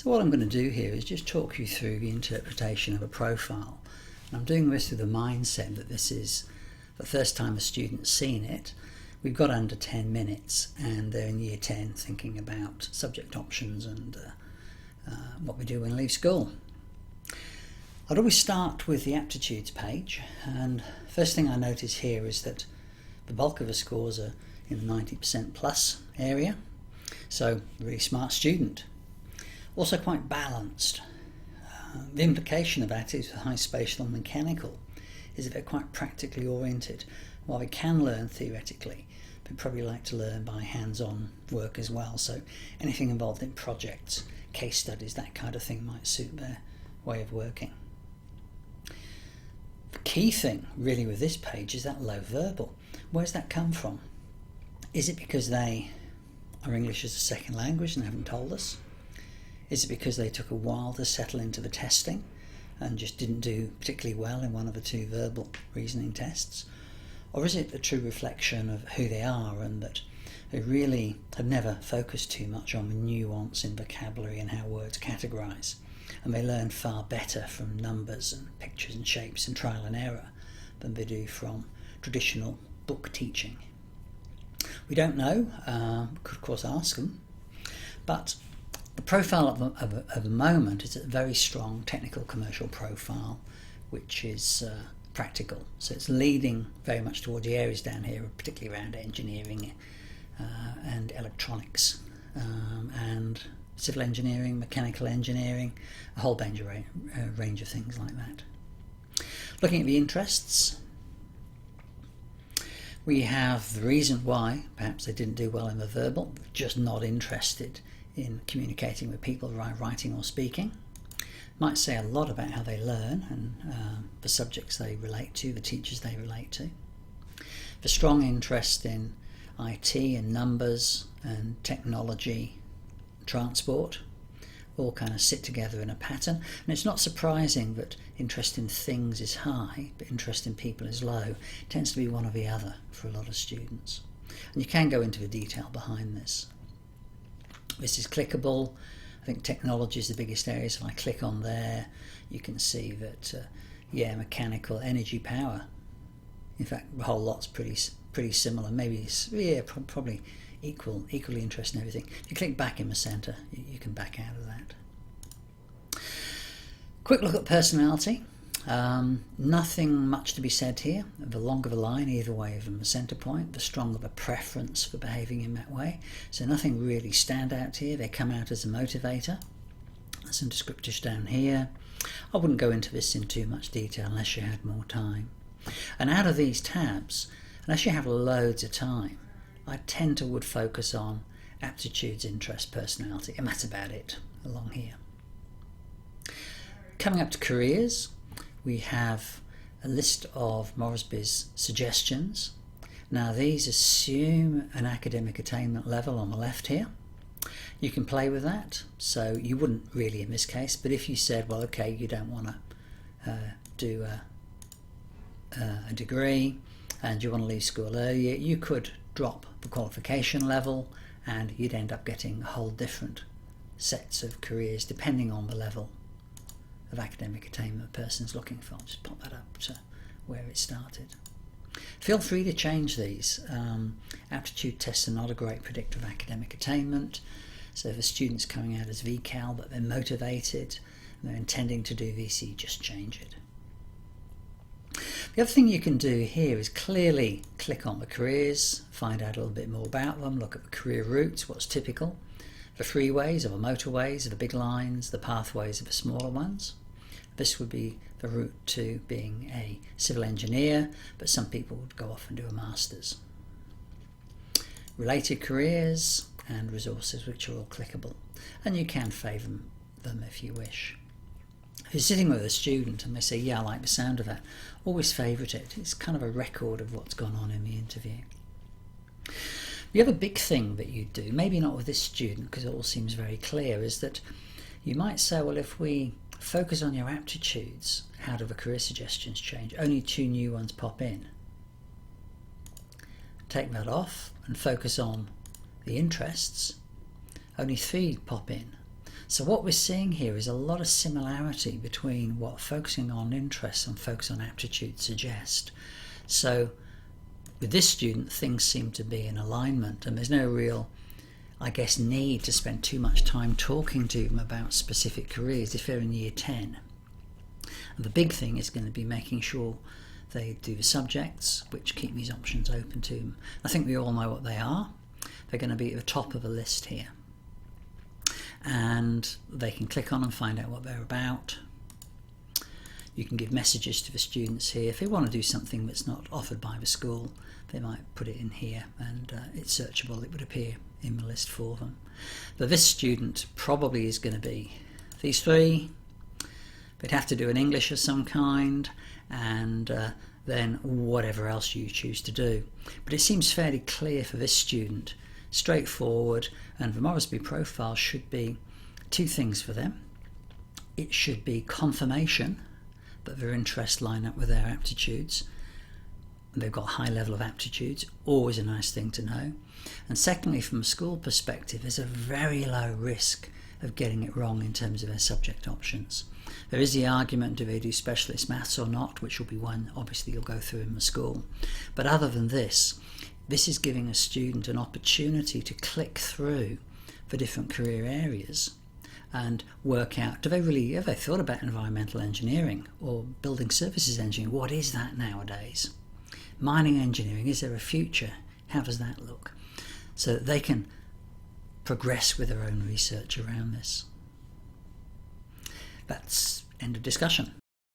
So what I'm going to do here is just talk you through the interpretation of a profile. And I'm doing this with the mindset that this is the first time a student's seen it. We've got under 10 minutes and they're in year 10 thinking about subject options and what we do when we leave school. I'd always start with the aptitudes page, and first thing I notice here is that the bulk of the scores are in the 90% plus area, so a really smart student. Also quite balanced. The implication of that is high spatial and mechanical is that they're quite practically oriented. While they can learn theoretically, they probably like to learn by hands-on work as well, so anything involved in projects, case studies, that kind of thing might suit their way of working. The key thing really with this page is that low verbal. Where's that come from? Is it because they are English as a second language and haven't told us? Is it because they took a while to settle into the testing and just didn't do particularly well in one of the two verbal reasoning tests? Or is it a true reflection of who they are and that they really have never focused too much on the nuance in vocabulary and how words categorise, and they learn far better from numbers and pictures and shapes and trial and error than they do from traditional book teaching? We don't know, could of course ask them, but the profile of the moment is a very strong technical commercial profile, which is practical. So it's leading very much towards the areas down here, particularly around engineering and electronics and civil engineering, mechanical engineering, a whole range of things like that. Looking at the interests, we have the reason why perhaps they didn't do well in the verbal, just not interested in communicating with people by writing or speaking. Might say a lot about how they learn and the subjects they relate to, the teachers they relate to. The strong interest in IT and numbers and technology, transport, all kind of sit together in a pattern. And it's not surprising that interest in things is high, but interest in people is low. It tends to be one or the other for a lot of students. And you can go into the detail behind this. This is clickable. I think technology is the biggest area, so if I click on there, you can see that, mechanical, energy, power. In fact, the whole lot's pretty similar. Maybe, probably equally interested in everything. If you click back in the centre, you can back out of that. Quick look at personality. Nothing much to be said here. The longer the line, either way from the centre point, the stronger the preference for behaving in that way. So nothing really stand out here. They come out as a motivator. Some descriptors down here. I wouldn't go into this in too much detail unless you had more time. And out of these tabs, unless you have loads of time, I tend to would focus on aptitudes, interest, personality, and that's about it along here. Coming up to careers, we have a list of Moresby's suggestions. Now these assume an academic attainment level on the left here. You can play with that, so you wouldn't really in this case, but if you said, well, okay, you don't want to do a degree and you want to leave school earlier, you could drop the qualification level and you'd end up getting a whole different sets of careers depending on the level of academic attainment a person's looking for. Just pop that up to where it started. Feel free to change these. Aptitude tests are not a great predictor of academic attainment, so if a student's coming out as VCAL but they're motivated and they're intending to do VC, just change it. The other thing you can do here is clearly click on the careers, find out a little bit more about them, look at the career routes, what's typical, the freeways or the motorways, the big lines, the pathways of the smaller ones. This would be the route to being a civil engineer, but some people would go off and do a master's. Related careers and resources which are all clickable, and you can favour them if you wish. If you're sitting with a student and they say, yeah, I like the sound of that, always favourite it. It's kind of a record of what's gone on in the interview. The other big thing that you do, maybe not with this student because it all seems very clear, is that you might say, well, if we focus on your aptitudes, how do the career suggestions change? Only 2 new ones pop in. Take that off and focus on the interests. Only 3 pop in. So what we're seeing here is a lot of similarity between what focusing on interests and focus on aptitude suggest. So with this student, things seem to be in alignment, and there's no real, I guess, need to spend too much time talking to them about specific careers if they're in year 10. And the big thing is going to be making sure they do the subjects, which keep these options open to them. I think we all know what they are. They're going to be at the top of the list here. And they can click on and find out what they're about. You can give messages to the students here. If they want to do something that's not offered by the school, they might put it in here, and it's searchable. It would appear in the list for them. But this student probably is going to be these three. They'd have to do an English of some kind, and then whatever else you choose to do. But it seems fairly clear for this student, straightforward, and the Moresby profile should be two things for them. It should be confirmation that their interests line up with their aptitudes. They've got a high level of aptitudes, always a nice thing to know. And secondly, from a school perspective, there's a very low risk of getting it wrong in terms of their subject options. There is the argument, do they do specialist maths or not, which will be one obviously you'll go through in the school. But other than this is giving a student an opportunity to click through the different career areas and work out, have they thought about environmental engineering or building services engineering? What is that nowadays? Mining engineering, is there a future? How does that look? So that they can progress with their own research around this. That's end of discussion.